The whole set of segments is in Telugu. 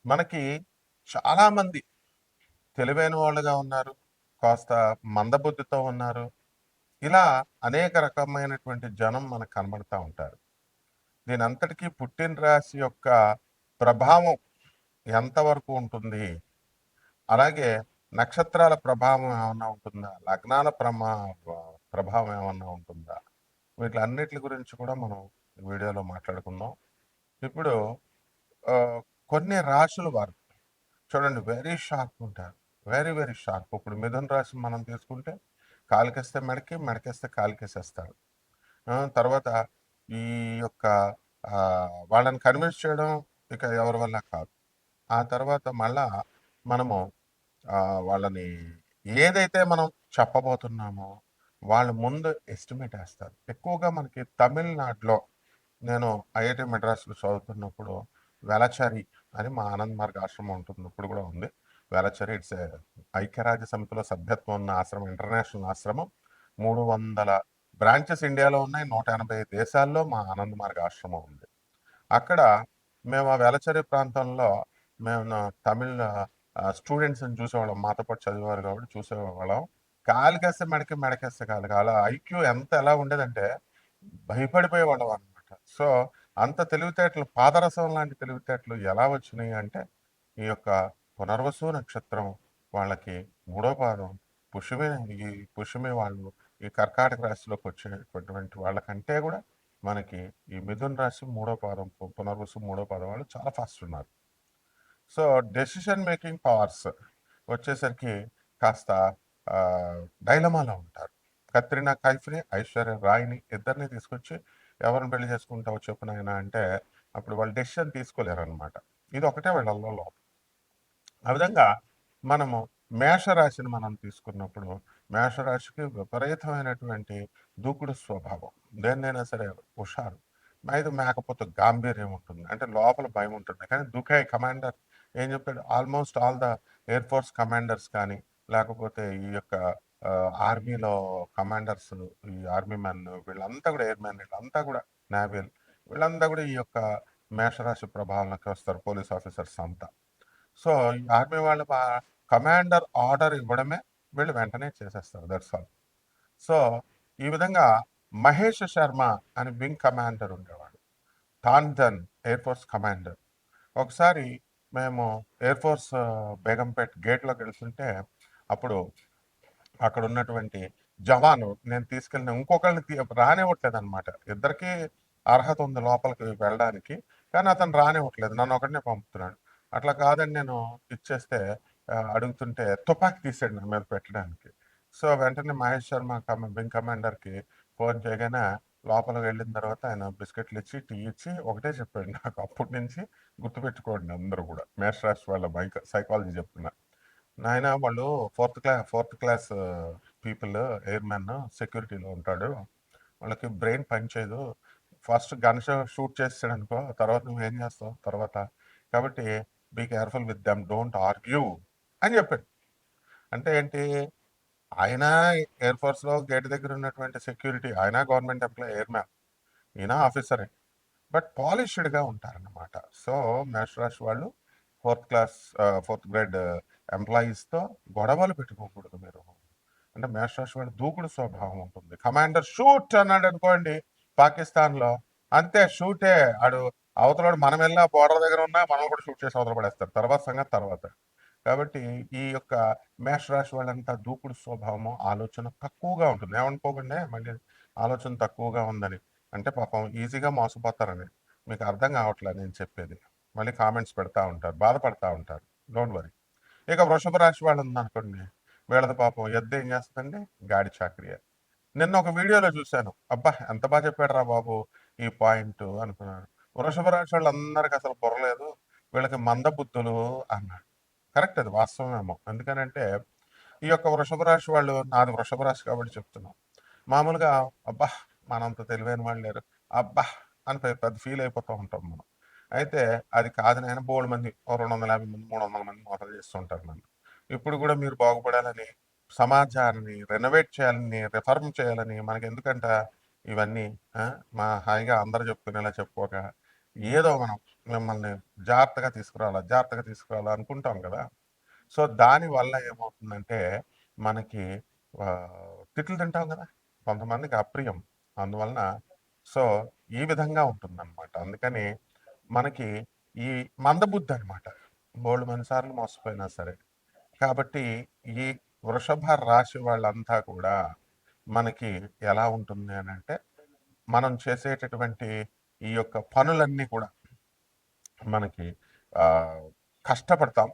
మనకి చాలామంది తెలివైన వాళ్ళుగా ఉన్నారు. కాస్త మందబుద్ధితో ఉన్నారు. ఇలా అనేక రకమైనటువంటి జనం మనకు కనబడతా ఉంటారు. దీనంతటికీ పుట్టిన రాశి యొక్క ప్రభావం ఎంతవరకు ఉంటుంది? అలాగే నక్షత్రాల ప్రభావం ఏమన్నా ఉంటుందా? లగ్నాల ప్రభావం ఏమన్నా ఉంటుందా? వీటిలన్నిట్లి గురించి కూడా మనం ఈ వీడియోలో మాట్లాడుకుందాం. ఇప్పుడు కొన్ని రాశుల వారు చూడండి వెరీ షార్ప్ ఉంటారు. Very, very sharp. ఇప్పుడు మిథున రాశి మనం తీసుకుంటే కాలికేస్తే మెడకి, మెడకేస్తే కాలికేసేస్తారు. తర్వాత ఈ యొక్క వాళ్ళని కన్విన్స్ చేయడం ఇక ఎవరి వల్ల కాదు. ఆ తర్వాత మళ్ళా మనము వాళ్ళని ఏదైతే మనం చెప్పబోతున్నామో వాళ్ళు ముందు ఎస్టిమేట్ వేస్తారు. ఎక్కువగా మనకి తమిళనాడులో నేను ఐఐటి మెడ్రాస్‌లో చదువుతున్నప్పుడు వేళాచారి అని మా ఆనంద్ మార్గ్ ఆశ్రమం ఉంటుంది. ఇప్పుడు కూడా ఉంది. వేళాచారి ఇట్స్ ఐక్యరాజ్య సమితిలో సభ్యత్వం ఉన్న ఆశ్రమం, ఇంటర్నేషనల్ ఆశ్రమం. 300 బ్రాంచెస్ ఇండియాలో ఉన్నాయి. 180 దేశాల్లో మా ఆనంద్ మార్గ్ ఆశ్రమం ఉంది. అక్కడ మేము ఆ వేళాచారి ప్రాంతంలో మేము తమిళ్ స్టూడెంట్స్‌ని చూసేవాళ్ళం. మాతో పాటు చదివేవారు కాబట్టి చూసేవాళ్ళం. కాలికేస్తే మెడకి, మెడకేస్తే కాలికి. అలా ఐక్యూ ఎలా ఉండేదంటే భయపడిపోయేవాళ్ళం అనమాట. సో, అంత తెలివితేటలు పాదరసం లాంటి తెలివితేటలు ఎలా వచ్చినాయి అంటే, ఈ యొక్క పునర్వసు నక్షత్రం వాళ్ళకి మూడో పాదం, పుష్యమి ఈ పుష్యమి వాళ్ళు ఈ కర్కాటక రాశిలోకి వచ్చేటటువంటి వాళ్ళకంటే కూడా మనకి ఈ మిథున రాశి మూడో పాదం, పునర్వసు మూడో పాదం వాళ్ళు చాలా ఫాస్ట్ ఉన్నారు. సో, డెసిషన్ మేకింగ్ పవర్స్ వచ్చేసరికి కాస్త డైలమాలో ఉంటారు. కత్రినా కైఫ్‌ని, ఐశ్వర్య రాయ్‌ని ఇద్దరిని తీసుకొచ్చి ఎవరిని పెళ్లి చేసుకుంటావో చెప్పు నాయనా అంటే అప్పుడు వాళ్ళు డెసిషన్ తీసుకోలేరనమాట. ఇది ఒకటే వీళ్ళలో లోపం. ఆ విధంగా మనము మేషరాశిని మనం తీసుకున్నప్పుడు మేషరాశికి విపరీతమైనటువంటి దూకుడు స్వభావం. దేన్నైనా సరే హుషారు. అయితే మేకపోతే గాంభీర్యం ఉంటుంది. అంటే లోపల భయం ఉంటుంది. కానీ దుఖాయ్ కమాండర్ ఏం చెప్తాడు? Almost all the air force commanders కానీ, లేకపోతే ఈ యొక్క ఆర్మీలో కమాండర్స్, ఈ ఆర్మీ మెన్ వీళ్ళంతా కూడా ఎయిర్ మ్యాన్ వీళ్ళంతా కూడా నేవీల్ వీళ్ళంతా కూడా ఈ యొక్క మేషరాశి ప్రభావంలోకి వస్తారు. పోలీస్ ఆఫీసర్స్ అంతా. సో, ఈ ఆర్మీ వాళ్ళు కమాండర్ ఆర్డర్ ఇవ్వడమే వీళ్ళు వెంటనే చేసేస్తారు. That's all. సో, ఈ విధంగా మహేష్ శర్మ అని వింగ్ కమాండర్ ఉండేవాడు. టాంజన్ ఎయిర్ ఫోర్స్ కమాండర్. ఒకసారి మేము ఎయిర్ ఫోర్స్ బేగంపేట్ గేట్‌లోకి వెళ్తుంటే అప్పుడు అక్కడ ఉన్నటువంటి జవాను నేను తీసుకెళ్ళిన ఇంకొకళ్ళని రానివ్వట్లేదనమాట. ఇద్దరికీ అర్హత ఉంది లోపలికి వెళ్ళడానికి. కానీ అతను రానివ్వట్లేదు. నన్ను ఒకడినే పంపుతున్నాడు. అట్లా కాదని నేను ఇచ్చేస్తే అడుగుతుంటే తుపాకీ తీసాడు నా మీద పెట్టడానికి. సో, వెంటనే మహేష్ శర్మ వింగ్ కమాండర్‌కి ఫోన్ చేయగానే లోపలికి వెళ్ళిన తర్వాత ఆయన బిస్కెట్లు ఇచ్చి, టీ ఇచ్చి ఒకటే చెప్పాడు నాకు. అప్పటి నుంచి గుర్తుపెట్టుకోండి అందరూ కూడా. మేష రాశి వాళ్ళ సైకాలజీ చెప్తున్నా. నాయనా వాళ్ళు ఫోర్త్ క్లాస్ పీపుల్ ఎయిర్‌మెన్ సెక్యూరిటీలో ఉంటాడు. వాళ్ళకి బ్రెయిన్ పనిచేయదు. ఫస్ట్ షూట్ చేసేసాడనుకో తర్వాత నువ్వేం చేస్తావు తర్వాత? కాబట్టి be careful with them. Don't argue అని చెప్పాడు. అంటే ఏంటి? ఆయన ఎయిర్ ఫోర్స్‌లో గేట్ దగ్గర ఉన్నటువంటి సెక్యూరిటీ. ఆయన గవర్నమెంట్ ఎంప్లాయీ ఎయిర్‌మ్యాన్. ఈయన ఆఫీసరే. బట్ పాలిష్డ్‌గా ఉంటారన్నమాట. సో, మేషరాశి వాళ్ళు ఫోర్త్ గ్రేడ్ ఎంప్లాయీస్‌తో గొడవలు పెట్టుకోకూడదు మీరు. అంటే మేషరాశి వాళ్ళ దూకుడు స్వభావం ఉంటుంది. కమాండర్ షూట్ అన్నాడనుకోండి పాకిస్తాన్‌లో, అంతే షూటే. ఆడు అవతలోడు మనం వెళ్ళినా బోర్డర్ దగ్గర ఉన్నా మనల్ని కూడా షూట్ చేసి అవతల పడేస్తారు. తర్వాత సంగతి తర్వాత. కాబట్టి ఈ యొక్క మేషరాశి వాళ్ళంతా దూకుడు స్వభావము, ఆలోచన తక్కువగా ఉంటుంది. ఏమనుకోకండి మళ్ళీ ఆలోచన తక్కువగా ఉందని. అంటే పాపం ఈజీగా మోసపోతారని. మీకు అర్థం కావట్లే నేను చెప్పేది. మళ్ళీ కామెంట్స్ పెడతా ఉంటారు. బాధపడతా ఉంటారు. Don't worry. ఇక వృషభ రాశి వాళ్ళు ఉందనుకోండి. వీళ్ళది పాపం ఎద్దు ఏం చేస్తుందండి? గాడి చాకరీ. నిన్న ఒక వీడియోలో చూశాను. అబ్బా! ఎంత బాగా చెప్పాడురా బాబు ఈ పాయింట్ అనుకున్నాను. వృషభ రాశి వాళ్ళందరికి అసలు బుర్ర లేదు. వీళ్ళకి మందబుద్ధులు అన్నాడు. కరెక్ట్, అది వాస్తవమేమో. ఎందుకనంటే ఈ యొక్క వృషభ రాశి వాళ్ళు, నాది వృషభ రాశి కాబట్టి చెప్తున్నాం. మామూలుగా అబ్బా! మనంత తెలివైన వాళ్ళు లేరు. అబ్బా! అని పెద్ద ఫీల్ అయిపోతూ ఉంటాం మనం. అయితే అది కాదు నాయన, బోలెడుమంది ఓ 250 మంది, 300 మంది మోసాలు చేస్తూ ఉంటారు నన్ను. ఇప్పుడు కూడా మీరు బాగుపడాలని, సమాజాన్ని రెనోవేట్ చేయాలని, రిఫార్మ్ చేయాలని మనకెందుకంట ఇవన్నీ? ఆ! హాయిగా అందరూ చెప్పుకునేలా చెప్పుకోక ఏదో మనం మిమ్మల్ని జాగ్రత్తగా తీసుకురావాలా అనుకుంటాం కదా! సో, దానివల్ల ఏమవుతుందంటే మనకి తిట్లు తింటాం గదా! కొంతమందికి అప్రియం. అందువలన సో, ఈ విధంగా ఉంటుందనమాట. అందుకని మనకి ఈ మందబుద్ధనమాట. బోలెడన్ని సార్లు మోసపోయినా సరే. కాబట్టి ఈ వృషభ రాశి వాళ్ళంతా కూడా మనకి ఎలా ఉంటుంది అనంటే, మనం చేసేటటువంటి ఈ యొక్క పనులన్నీ కూడా మనకి ఆహ్, కష్టపడతాం.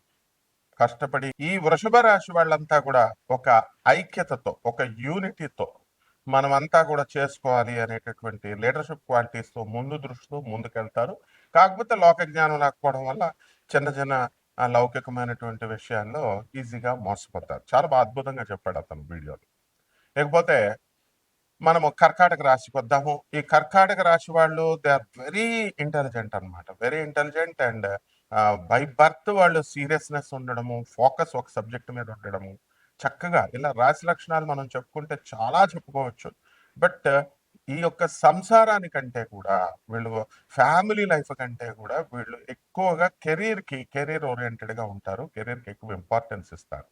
కష్టపడి ఈ వృషభ రాశి వాళ్ళంతా కూడా ఒక ఐక్యతతో, ఒక యూనిటీతో మనమంతా కూడా చేసుకోవాలి అనేటటువంటి లీడర్షిప్ క్వాలిటీస్‌తో దృష్టితో ముందుకెళ్తారు. కాకపోతే లోక జ్ఞానం లేకపోవడం వల్ల చిన్న చిన్న లౌకికమైనటువంటి విషయాల్లో ఈజీగా మోసపోతారు. చాలా అద్భుతంగా చెప్పాడు అతను వీడియోలో. ఇకపోతే మనము కర్కాటక రాశికొద్దాము. ఈ కర్కాటక రాశి వాళ్ళు దే ఆర్ వెరీ ఇంటెలిజెంట్ అనమాట. Very intelligent and by birth వాళ్ళు సీరియస్‌నెస్ ఉండడము, ఫోకస్ ఒక సబ్జెక్ట్ మీద ఉండడము. చక్కగా ఇలా రాశి లక్షణాలు మనం చెప్పుకుంటే చాలా చెప్పుకోవచ్చు. బట్ ఈ యొక్క సంసారానికంటే కూడా వీళ్ళు ఫ్యామిలీ లైఫ్ కంటే కూడా వీళ్ళు ఎక్కువగా కెరీర్ ఓరియెంటెడ్‌గా ఉంటారు. కెరీర్‌కి ఎక్కువ ఇంపార్టెన్స్ ఇస్తారు.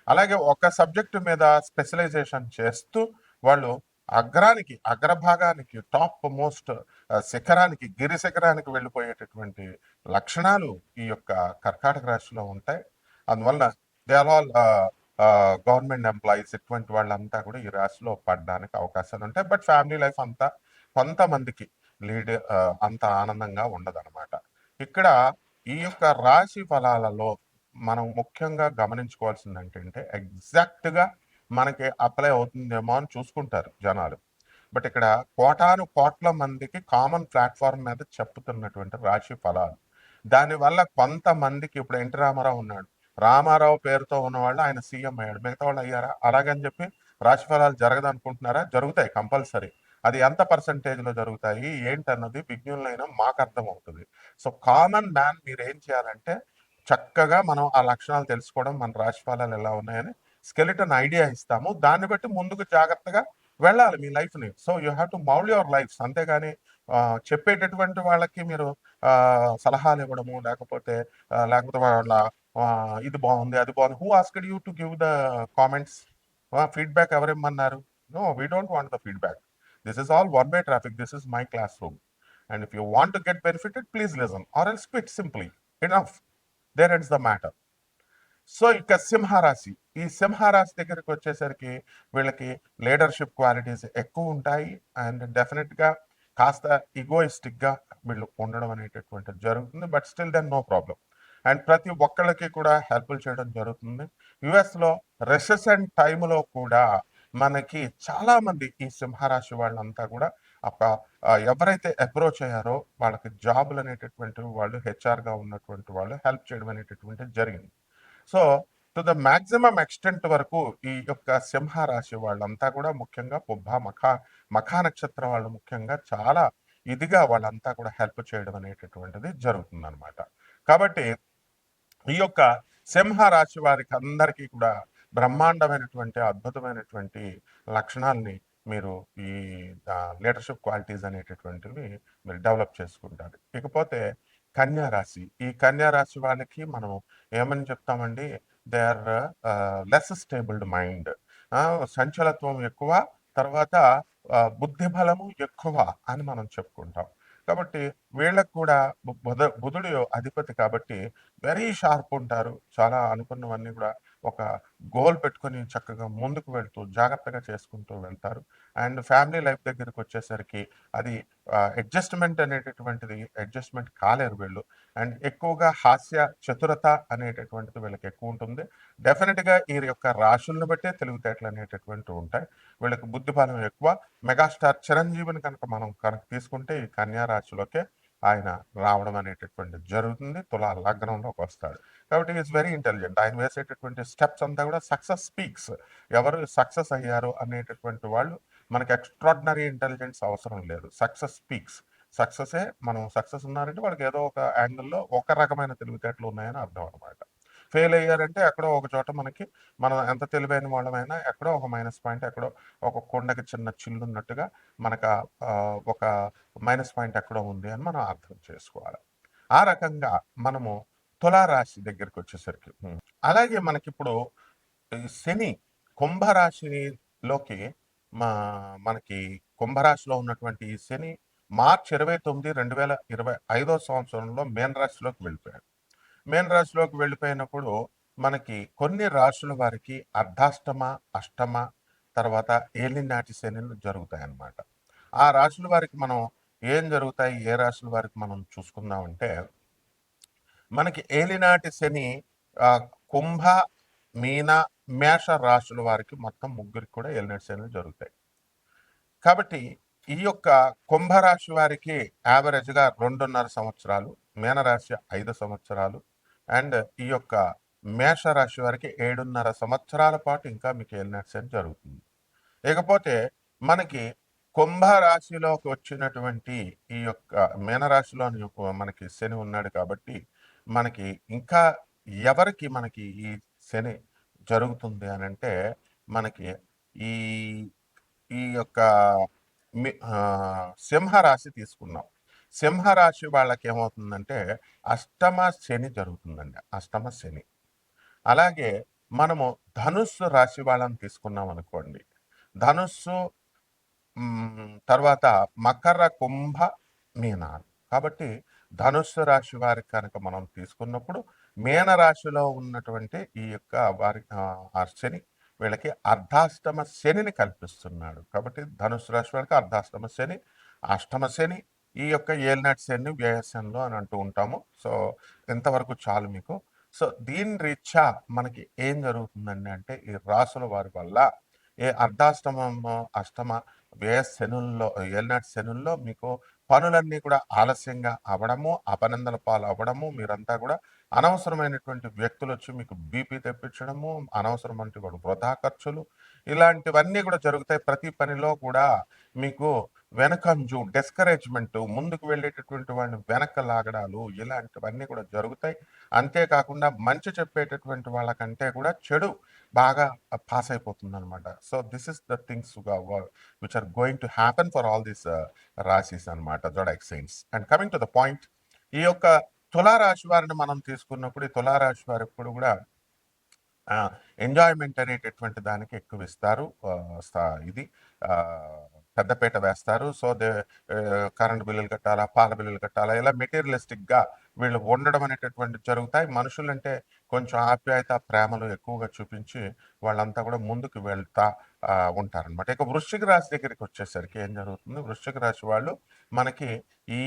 అలాగే ఒక సబ్జెక్ట్ మీద స్పెషలైజేషన్ చేస్తూ వాళ్ళు అగ్రభాగానికి టాప్ మోస్ట్ శిఖరానికి గిరి శిఖరానికి వెళ్ళిపోయేటటువంటి లక్షణాలు ఈ యొక్క కర్కాటక రాశిలో ఉంటాయి. అందువల్ల they are all government employees ఇటువంటి వాళ్ళంతా కూడా ఈ రాశిలో పడడానికి అవకాశాలు ఉంటాయి. బట్ ఫ్యామిలీ లైఫ్ అంతా కొంతమందికి అంత ఆనందంగా ఉండదన్నమాట. ఇక్కడ ఈ యొక్క రాశి ఫలాలలో మనం ముఖ్యంగా గమనించుకోవాల్సింది ఏంటంటే ఎగ్జాక్ట్‌గా మనకి అప్లై అవుతుందేమో అని చూసుకుంటారు జనాలు. బట్ ఇక్కడ కోటాను కోట్ల మందికి కామన్ ప్లాట్‌ఫార్మ్ మీద చెప్పుతున్నటువంటి రాశి ఫలాలు. దానివల్ల కొంతమందికి ఇప్పుడు 'ఎన్టీ రామారావు' ఉన్నాడు. రామారావు పేరుతో ఉన్నవాళ్ళు ఆయన సీఎం అయ్యాడు. మిగతా వాళ్ళు అయ్యారా? అలాగని చెప్పి రాశి ఫలాలు జరగదనుకుంటున్నారా? జరుగుతాయి కంపల్సరీ. అది ఎంత పర్సెంటేజ్‌లో జరుగుతాయి? ఏంటన్నది విజ్ఞులైన మాకర్థమవుతది. సో, కామన్ మ్యాన్ మీరేం చేయాలంటే చక్కగా మనం ఆ లక్షణాలు తెలుసుకోవడం, మన రాశి ఫలాలు ఎలా ఉన్నాయని స్కెలిటన్ ఐడియా ఇస్తాము. దాన్ని బట్టి ముందుకు జాగ్రత్తగా వెళ్ళాలి మీ లైఫ్‌ని. So, you have to mould your lifes. అంతేగాని చెప్పేటటువంటి వాళ్ళకి మీరు సలహాలు ఇవ్వడము, లేకపోతే వాళ్ళ ఇది బాగుంది, అది బాగుంది. Who asked you to give the comments? Feedback ఎవరిమ్మన్నారు? No, we don't want the feedback. This is all one way traffic. This is my classroom. And if you want to get benefited please listen or else quit simply. Enough. There ends the matter. So ఇక సింహరాశి. ఈ సింహరాశి దగ్గరికి వచ్చేసరికి వీళ్ళకి లీడర్షిప్ క్వాలిటీస్ ఎక్కువ ఉంటాయి. అండ్ డెఫినెట్‌గా కాస్త ఈగోయిస్టిక్‌గా వీళ్ళు ఉండడం అనేటటువంటిది జరుగుతుంది. But still then no problem. And ప్రతి ఒక్కళ్ళకి కూడా హెల్ప్‌లు చేయడం జరుగుతుంది. యూఎస్‌లో రెసెషన్ టైమ్‌లో కూడా మనకి చాలామంది ఈ సింహరాశి వాళ్ళంతా కూడా ఒక ఎవరైతే అప్రోచ్ అయ్యారో వాళ్ళకి జాబ్‌లనేటటువంటివి వాళ్ళు హెచ్ఆర్‌గా ఉన్నటువంటి వాళ్ళు హెల్ప్ చేయడం అనేటటువంటిది జరిగింది. So, to the maximum extent వరకు ఈ యొక్క సింహ రాశి వాళ్ళంతా కూడా ముఖ్యంగా మఖా నక్షత్రం వాళ్ళు ముఖ్యంగా చాలా ఇదిగా వాళ్ళంతా కూడా హెల్ప్ చేయడం అనేటటువంటిది జరుగుతుందనమాట. కాబట్టి ఈ యొక్క సింహ రాశి వారికి అందరికీ కూడా బ్రహ్మాండమైనటువంటి, అద్భుతమైనటువంటి లక్షణాల్ని మీరు ఈ లీడర్‌షిప్ క్వాలిటీస్ అనేటటువంటివి మీరు డెవలప్ చేసుకుంటారు. ఇకపోతే కన్యా రాశి. ఈ కన్యా రాశి వాళ్ళకి మనం ఏమని చెప్తామండి? They are less stabled mind. సంచలత్వం ఎక్కువ. తర్వాత బుద్ధి బలము ఎక్కువ అని మనం చెప్పుకుంటాం. కాబట్టి వీళ్ళకి కూడా బుధుడు అధిపతి కాబట్టి వెరీ షార్ప్ ఉంటారు. చాలా అనుకున్నవన్నీ కూడా ఒక గోల్ పెట్టుకొని చక్కగా ముందుకు వెళ్తూ, జాగ్రత్తగా చేసుకుంటూ వెళ్తారు. అండ్ ఫ్యామిలీ లైఫ్ దగ్గరికొచ్చేసరికి అది అడ్జస్ట్‌మెంట్ అనేటటువంటిది అడ్జస్ట్‌మెంట్ కాలేరు వీళ్ళు. అండ్ ఎక్కువగా హాస్య, చతురత అనేటటువంటిది వీళ్ళకి ఎక్కువుంటుంది. డెఫినిట్‌గా వీరి యొక్క రాశులను బట్టే తెలివితేటలు అనేటటువంటివి ఉంటాయి. వీళ్ళకి బుద్ధి బలం ఎక్కువ. మెగాస్టార్ చిరంజీవిని కనుక తీసుకుంటే ఈ కన్యా రాశిలోకే ఆయన రావడం అనేటటువంటిది జరుగుతుంది. తులా లగ్నంలోకి వస్తాడు. కాబట్టి ఈస్ వెరీ ఇంటెలిజెంట్. ఆయన వేసేటటువంటి స్టెప్స్ అంతా కూడా సక్సెస్ స్పీక్స్. ఎవరు సక్సెస్ అయ్యారు అనేటటువంటి వాళ్ళు మనకి ఎక్స్ట్రార్డినరీ ఇంటెలిజెన్స్ అవసరం లేదు. Success speaks. సక్సెసే మనం సక్సెస్ ఉన్నారంటే వాళ్ళకి ఏదో ఒక యాంగిల్‌లో ఒక రకమైన తెలివితేటలు ఉన్నాయని అర్థం అనమాట. ఫెయిల్ అయ్యారంటే ఎక్కడో ఒక చోట మనకి మనం ఎంత తెలివైన వాళ్ళమైనా ఎక్కడో ఒక మైనస్ పాయింట్, ఎక్కడో ఒక కొండకి చిన్న చిల్లున్నట్టుగా మనకు ఒక మైనస్ పాయింట్ ఎక్కడో ఉంది అని మనం అర్థం చేసుకోవాలి. ఆ రకంగా మనము తులారాశి దగ్గరికి వచ్చేసరికి అలాగే మనకిప్పుడు ఈ శని కుంభరాశిలోకి మనకి కుంభరాశిలో ఉన్నటువంటి ఈ శని మార్చి 29, 2025 సంవత్సరంలో మీన రాశిలోకి వెళ్ళిపోయాడు. మీన రాశిలోకి వెళ్ళిపోయినప్పుడు మనకి కొన్ని రాశుల వారికి అర్ధాష్టమ, అష్టమ, తర్వాత ఏలినాటి శనిలు జరుగుతాయన్నమాట. ఆ రాశుల వారికి మనం ఏం జరుగుతాయి, ఏ రాశుల వారికి మనం చూసుకుందామంటే మనకి ఏలినాటి శని కుంభ, మీన, మేష రాశుల వారికి మొత్తం ముగ్గురికి కూడా ఏలినాటి శనులు జరుగుతాయి. కాబట్టి ఈ యొక్క కుంభరాశి వారికి యావరేజ్గా 2.5 సంవత్సరాలు, మీనరాశి 5 సంవత్సరాలు, అండ్ ఈ యొక్క మేషరాశి వారికి 7.5 సంవత్సరాల పాటు ఇంకా మీకు ఏలినాటి శని జరుగుతుంది. ఇకపోతే మనకి కుంభరాశిలోకి వచ్చినటువంటి ఈ యొక్క మీనరాశిలోని మనకి శని ఉన్నాడు కాబట్టి మనకి ఇంకా ఎవరికి మనకి ఈ శని జరుగుతుంది అని అంటే మనకి ఈ ఈ యొక్క సింహరాశి తీసుకున్నాం. సింహరాశి వాళ్ళకి ఏమవుతుందంటే అష్టమ శని జరుగుతుందండి, అష్టమ శని. అలాగే మనము ధనుస్సు రాశి వాళ్ళని తీసుకున్నాం అనుకోండి, ధనుస్సు తర్వాత మకర, కుంభ, మీనాలు. కాబట్టి ధనుస్సు రాశి వారికి కనుక మనం తీసుకున్నప్పుడు మీన రాశిలో ఉన్నటువంటి ఈ యొక్క వారి శని వీళ్ళకి అర్ధాష్టమ శనిని కల్పిస్తున్నాడు. కాబట్టి ధనుస్సు రాశి వారికి అర్ధాష్టమ శని, అష్టమ శని, ఈ యొక్క ఏలినాటి శని వ్యయశనిలో అని అంటూ ఉంటాము. సో ఇంతవరకు చాలు మీకు. సో దీని రీత్యా మనకి ఏం జరుగుతుందండి అంటే ఈ రాసుల వారి వల్ల ఏ అర్ధాష్టమము, అష్టమ వ్యయ శనుల్లో, ఏలినాటి శనుల్లో మీకు పనులన్నీ కూడా ఆలస్యంగా అవ్వడము, అపనిందల పాలు అవ్వడము, మీరంతా కూడా అనవసరమైనటువంటి వ్యక్తులు వచ్చి మీకు బీపీ తెప్పించడము, అనవసరమైన కూడా వృధా ఖర్చులు, ఇలాంటివన్నీ కూడా జరుగుతాయి. ప్రతి పనిలో కూడా మీకు వెనకంజు, డిస్కరేజ్మెంట్, ముందుకు వెళ్ళేటటువంటి వాడిని వెనక్కి లాగడాలు, ఇలాంటివన్నీ కూడా జరుగుతాయి. అంతేకాకుండా మంచి చెప్పేటటువంటి వాళ్ళకంటే కూడా చెడు బాగా పాస్ అయిపోతుంది అనమాట. So this is the things which are going to happen for all these రాశిస్ అనమాట, zodiac signs. And coming to the point, ఈ యొక్క తులారాశి వారిని మనం తీసుకున్నప్పుడు ఈ తులారాశి వారు ఎప్పుడు కూడా ఎంజాయ్మెంట్ అనేటటువంటి దానికి ఎక్కువ ఇస్తారు. ఇది పెద్దపీట వేస్తారు. సో కరెంట్ బిల్లులు కట్టాలా, పాల బిల్లులు కట్టాలా, ఇలా మెటీరియలిస్టిక్గా వీళ్ళు ఉండడం అనేటటువంటి జరుగుతాయి. మనుషులంటే కొంచెం ఆప్యాయత, ప్రేమలు ఎక్కువగా చూపించి వాళ్ళంతా కూడా ముందుకు వెళ్తా ఉంటారనమాట. ఇక వృశ్చిక రాశి దగ్గరికి వచ్చేసరికి ఏం జరుగుతుంది, వృశ్చిక రాశి వాళ్ళు మనకి ఈ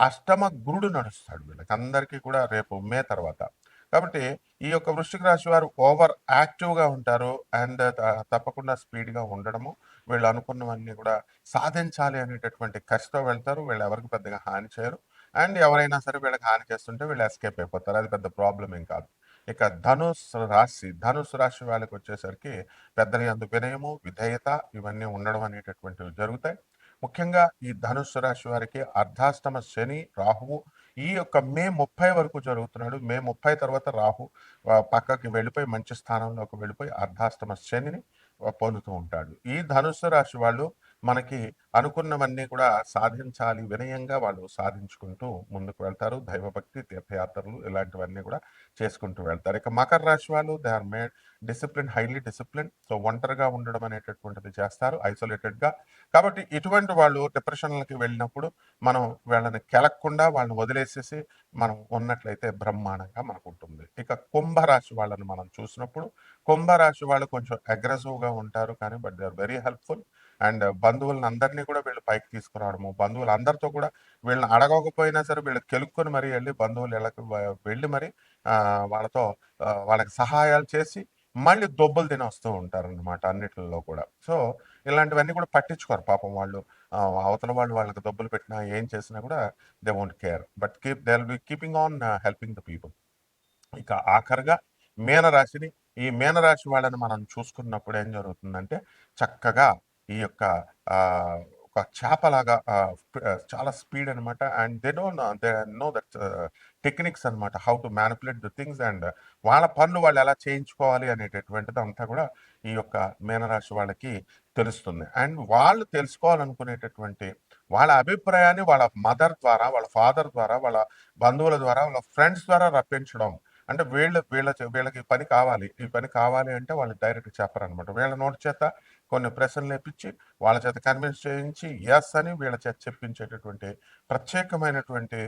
అష్టమ గురుడు నడుస్తాడు వీళ్ళకి అందరికీ కూడా రేపు మే తర్వాత. కాబట్టి ఈ యొక్క వృశ్చిక రాశి వారు ఓవర్ యాక్టివ్గా ఉంటారు. అండ్ తప్పకుండా స్పీడ్గా ఉండడము, వీళ్ళు అనుకున్నవన్నీ కూడా సాధించాలి అనేటటువంటి కసితో వెళ్తారు. వీళ్ళు ఎవరికి పెద్దగా హాని చేయరు. అండ్ ఎవరైనా సరే వీళ్ళకి హాని చేస్తుంటే వీళ్ళు ఎస్కేప్ అయిపోతారు. అది పెద్ద ప్రాబ్లం ఏం కాదు. ఇక ధనుసు రాశి వాళ్ళకి వచ్చేసరికి పెద్దల యందు వినయము, విధేయత ఇవన్నీ ఉండడం అనేటటువంటివి జరుగుతాయి. ముఖ్యంగా ఈ ధనుస్సు రాశి వారికి అర్ధాష్టమ శని, రాహువు ఈ యొక్క మే 30 వరకు జరుగుతున్నాడు. మే 30 తర్వాత రాహు పక్కకి వెళ్ళిపోయి మంచి స్థానంలోకి వెళ్ళిపోయి అర్ధాష్టమ శనిని పొందుతూ ఉంటాడు. ఈ ధనుస్సు రాశి వాళ్ళు మనకి అనుకున్నవన్నీ కూడా సాధించాలి, వినయంగా వాళ్ళు సాధించుకుంటూ ముందుకు వెళ్తారు. దైవభక్తి, తీర్థయాత్రలు ఇలాంటివన్నీ కూడా చేసుకుంటూ వెళ్తారు. ఇక మకర రాశి వాళ్ళు they are made discipline, highly discipline. So ఒంటరిగా ఉండడం అనేటటువంటిది చేస్తారు, ఐసోలేటెడ్గా. కాబట్టి ఇటువంటి వాళ్ళు డిప్రెషన్లకి వెళ్ళినప్పుడు మనం వీళ్ళని కెలక్కుండా వాళ్ళని వదిలేసేసి మనం ఉన్నట్లయితే బ్రహ్మాండంగా మనకు ఉంటుంది. ఇక కుంభరాశి వాళ్ళని మనం చూసినప్పుడు కుంభరాశి వాళ్ళు కొంచెం అగ్రెసివ్గా ఉంటారు, కానీ but they are very helpful. And బంధువులను అందరినీ కూడా వీళ్ళు పైకి తీసుకురావడము, బంధువులు అందరితో కూడా వీళ్ళని అడగకపోయినా సరే వీళ్ళు కెలుక్కొని మరీ వెళ్ళి బంధువులు ఇళ్ళకి వెళ్ళి మరి వాళ్ళతో వాళ్ళకి సహాయాలు చేసి మళ్ళీ దొబ్బలు తిని వస్తూ ఉంటారనమాట అన్నిటిలో కూడా. సో ఇలాంటివన్నీ కూడా పట్టించుకోరు పాపం వాళ్ళు. అవతల వాళ్ళు వాళ్ళకి దొబ్బలు పెట్టినా ఏం చేసినా కూడా they won't care, but they will be keeping on helping the people. ఇక ఆఖరిగా మీనరాశిని, ఈ మీనరాశి వాళ్ళని మనం చూసుకున్నప్పుడు ఏం జరుగుతుందంటే చక్కగా ఈ యొక్క ఒక చేపలాగా చాలా స్పీడ్ అనమాట. And they know that techniques అనమాట. How to manipulate the things and వాళ్ళ పనులు వాళ్ళు ఎలా చేయించుకోవాలి అనేటటువంటిది అంతా కూడా ఈ యొక్క మీనరాశి వాళ్ళకి తెలుస్తుంది. అండ్ వాళ్ళు తెలుసుకోవాలనుకునేటటువంటి వాళ్ళ అభిప్రాయాన్ని వాళ్ళ మదర్ ద్వారా, వాళ్ళ ఫాదర్ ద్వారా, వాళ్ళ బంధువుల ద్వారా, వాళ్ళ ఫ్రెండ్స్ ద్వారా రప్పించడం. అంటే వీళ్ళకి ఈ పని కావాలి. ఈ పని కావాలి అంటే వాళ్ళు డైరెక్ట్‌గా చెప్పరనమాట. వీళ్ళ నోటి చేత కొన్ని ప్రశ్నలేపిచ్చి, వాళ్ళ చేత కన్విన్స్ చేయించి, యెస్ అని వీళ్ళ చేత చెప్పించేటటువంటి ప్రత్యేకమైనటువంటి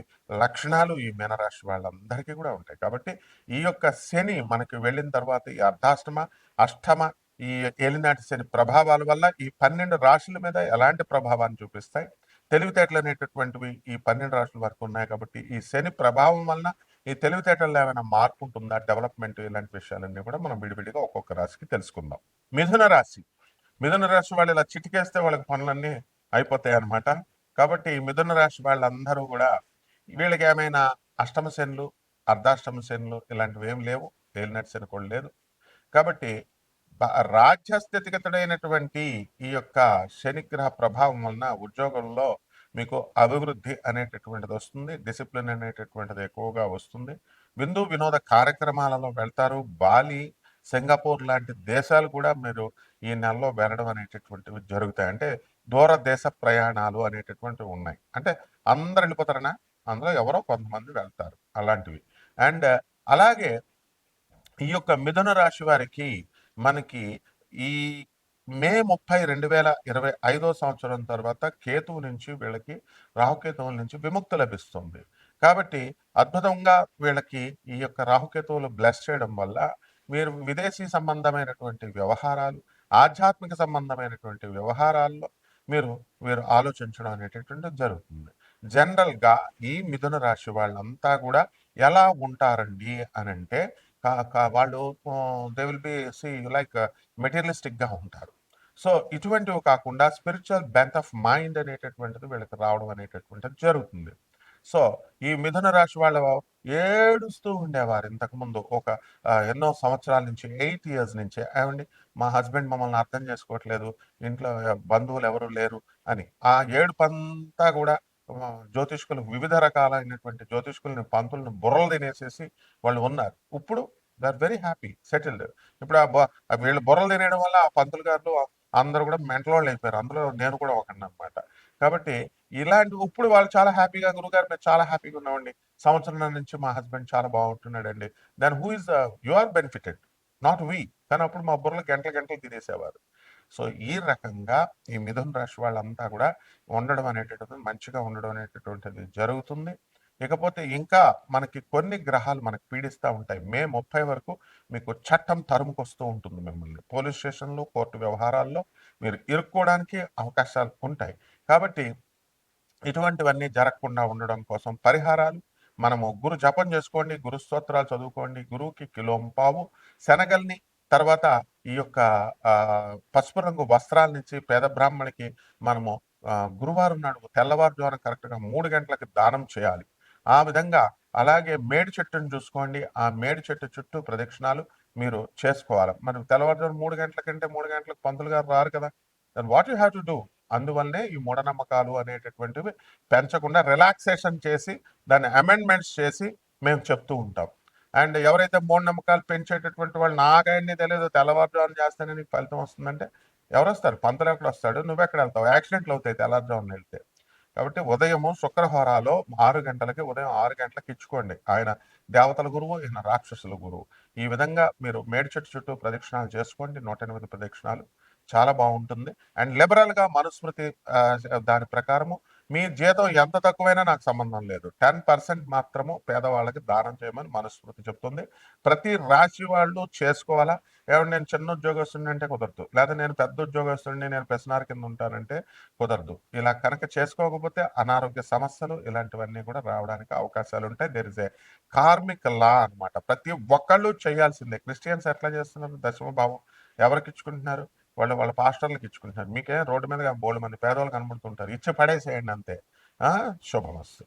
లక్షణాలు ఈ మీనరాశి వాళ్ళందరికీ కూడా ఉంటాయి. కాబట్టి ఈ యొక్క శని మనకి వెళ్ళిన తర్వాత ఈ అర్ధాష్టమ, అష్టమ ఈ ఏలినాటి శని ప్రభావాల వల్ల ఈ 12 రాశుల మీద ఎలాంటి ప్రభావాన్ని చూపిస్తాయి? తెలివితేటలు అనేటటువంటివి ఈ 12 రాశుల వరకు ఉన్నాయి కాబట్టి, ఈ శని ప్రభావం వలన ఈ తెలివితేటల్లో ఏమైనా మార్పు ఉంటుందా? డెవలప్‌మెంట్ ఇలాంటి విషయాలన్నీ కూడా మనం విడివిడిగా ఒక్కొక్క రాశికి తెలుసుకుందాం. మిథున రాశి. మిథున రాశి వాళ్ళు ఇలా చిటికేస్తే వాళ్ళకి పనులన్నీ అయిపోతాయన్నమాట. కాబట్టి ఈ మిథున రాశి వాళ్ళందరూ కూడా వీళ్ళకి ఏమైనా అష్టమ శనులు, అర్ధాష్టమ శనులు ఇలాంటివి ఏమి లేవు. ఏలినాటి శని కూడా లేదు. కాబట్టి రాజ్య స్థితిగతుడైనటువంటి ఈ యొక్క శనిగ్రహ ప్రభావం వలన ఉద్యోగంలో మీకు అభివృద్ధి అనేటటువంటిది వస్తుంది. డిసిప్లిన్ అనేటటువంటిది ఎక్కువగా వస్తుంది. విందు వినోద కార్యక్రమాలలో వెళ్తారు. బాలి, సింగపూర్ లాంటి దేశాలు కూడా మీరు ఈ నెలలో వెళ్ళడం అనేటటువంటివి జరుగుతాయి. అంటే దూర దేశ ప్రయాణాలు అనేటటువంటివి ఉన్నాయి. అంటే అందరు వెళ్ళిపోతారనా? అందులో ఎవరో కొంతమంది వెళ్తారు అలాంటివి. అండ్ అలాగే ఈ యొక్క మిథున రాశి వారికి మనకి ఈ మే 30, 2025 సంవత్సరం తర్వాత కేతువు నుంచి వీళ్ళకి రాహుకేతువుల నుంచి విముక్తి లభిస్తుంది. కాబట్టి అద్భుతంగా వీళ్ళకి ఈ యొక్క రాహుకేతువులు బ్లెస్ చేయడం వల్ల మీరు విదేశీ సంబంధమైనటువంటి వ్యవహారాలు, ఆధ్యాత్మిక సంబంధమైనటువంటి వ్యవహారాల్లో మీరు మీరు ఆలోచించడం అనేటటువంటిది జరుగుతుంది. జనరల్‌గా ఈ మిథున రాశి వాళ్ళంతా కూడా ఎలా ఉంటారండి అనంటే వాళ్ళు దే విల్ బి లైక్ మెటీరియలిస్టిక్‌గా ఉంటారు. సో, ఇటువంటివి కాకుండా స్పిరిచువల్ బెంత్ ఆఫ్ మైండ్ అనేటటువంటిది వీళ్ళకి రావడం అనేటటువంటిది జరుగుతుంది. సో, ఈ మిథున రాశి వాళ్ళు ఏడుస్తూ ఉండేవారు ఇంతకుముందు ఎన్నో సంవత్సరాల నుంచి 8 ఇయర్స్ నుంచే. ఏవండీ మా హస్బెండ్ మమ్మల్ని అర్థం చేసుకోవట్లేదు. ఇంట్లో బంధువులు ఎవరు లేరు అని. ఆ ఏడుపంతా కూడా జ్యోతిష్కులు వివిధ రకాలైనటువంటి జ్యోతిష్కులని, పంతుల్ని బుర్రలు తినేసేసి వాళ్ళు ఉన్నారు. ఇప్పుడు they are very happy settled. ఇప్పుడు వీళ్ళు బుర్రలు తినేయడం వల్ల ఆ పంతులు గారు అందరూ కూడా మెంటలోళ్ళు అయిపోయారు. అందులో నేను కూడా ఒకడిననమాట. కాబట్టి ఇలాంటి ఇప్పుడు వాళ్ళు చాలా హ్యాపీగా గురువుగారు మేము చాలా హ్యాపీగా ఉన్నామండి. సంవత్సరం నుంచి మా హస్బెండ్ చాలా బాగుంటున్నాడండి. Then who is you are benefited not we. కానీ అప్పుడు మా బుర్రలు గంటలు గంటలు తినేసేవారు. సో ఈ రకంగా ఈ మిథున రాశి వాళ్ళంతా కూడా ఉండడం అనేటటువంటిది మంచిగా ఉండడం అనేటటువంటిది జరుగుతుంది. ఇకపోతే ఇంకా మనకి కొన్ని గ్రహాలు మనకు పీడిస్తా ఉంటాయి. మే 30 వరకు మీకు చట్టం తరుముకొస్తూ ఉంటుంది మిమ్మల్ని. పోలీస్ స్టేషన్‌లో, కోర్టు వ్యవహారాల్లో మీరు ఇరుక్కోవడానికి అవకాశాలు ఉంటాయి. కాబట్టి ఇటువంటివన్నీ జరగకుండా ఉండడం కోసం పరిహారాలు మనము గురు జపం చేసుకోండి, గురు స్తోత్రాలు చదువుకోండి. గురువుకి కిలోంపావు శనగల్ని, తర్వాత ఈ యొక్క పసుపు రంగు వస్త్రాలనిచ్చి పేద బ్రాహ్మణికి మనము గురువారం నాడు తెల్లవారుజామున కరెక్ట్‌గా 3 గంటలకి దానం చేయాలి. ఆ విధంగా అలాగే మేడి చెట్టుని చూసుకోండి. ఆ మేడి చెట్టు చుట్టూ ప్రదక్షిణాలు మీరు చేసుకోవాలి. మరి తెల్లవారుజామున 3 గంటల కంటే 3 గంటలకు పంతులు గారు రారు కదా! Then what you have to do? అందువల్లనే ఈ మూఢనమ్మకాలు అనేటటువంటివి పెంచకుండా రిలాక్సేషన్ చేసి, దాన్ని అమెండ్మెంట్స్ చేసి మేము చెప్తూ ఉంటాం. అండ్ ఎవరైతే మూఢనమ్మకాలు పెంచేటటువంటి వాళ్ళు నాకయన్నీ తెలీదు తెల్లవారుజామున చేస్తేనే నీకు ఫలితం వస్తుందంటే ఎవరొస్తారు? పంతులు ఎక్కడొస్తాడు? నువ్వెక్కడెళ్తావు? యాక్సిడెంట్లు అవుతాయి తెల్లారుజామున ఎళ్తే. కాబట్టి ఉదయము శుక్రవారాలో 6 గంటలకి ఉదయం 6 గంటలకి ఇచ్చుకోండి. ఆయన దేవతల గురువు, ఈయన రాక్షసుల గురువు. ఈ విధంగా మీరు మేడి చెట్టు చుట్టూ ప్రదక్షిణాలు చేసుకోండి. 108 ప్రదక్షిణాలు. చాలా బావుంటుంది. అండ్ లిబరల్‌గా మనుస్మృతి దాని ప్రకారము మీ జీతం ఎంత తక్కువైనా నాకు సంబంధం లేదు. 10% మాత్రము పేదవాళ్ళకి దానం చేయమని మనుస్మృతి చెప్తుంది. ప్రతి రాశి వాళ్ళు చేసుకోవాలా? ఏవండీ నేను చిన్న ఉద్యోగస్తుడిని అంటే కుదరదు. లేదా నేను పెద్ద ఉద్యోగస్తుడిని, నేను పెసనారి కింద ఉంటానంటే కుదరదు. ఇలా కనుక చేసుకోకపోతే అనారోగ్య సమస్యలు ఇలాంటివన్నీ కూడా రావడానికి అవకాశాలుంటాయి. దేర్ ఇస్ ఎ కార్మిక్ లా అనమాట. ప్రతి ఒక్కళ్ళు చేయాల్సిందే. క్రిస్టియన్స్ ఎట్లా చేస్తున్నారు? దశమ భాగం ఎవరికిచ్చుకుంటున్నారు? వాళ్ళ పాస్టర్‌లకి ఇచ్చుకుంటున్నారు. మీకేం రోడ్డు మీద బోలెడుమంది పేదోళ్ళు కనబడుతుంటారు. ఇచ్చి పడేసేయండి అంతే. శుభమస్తు.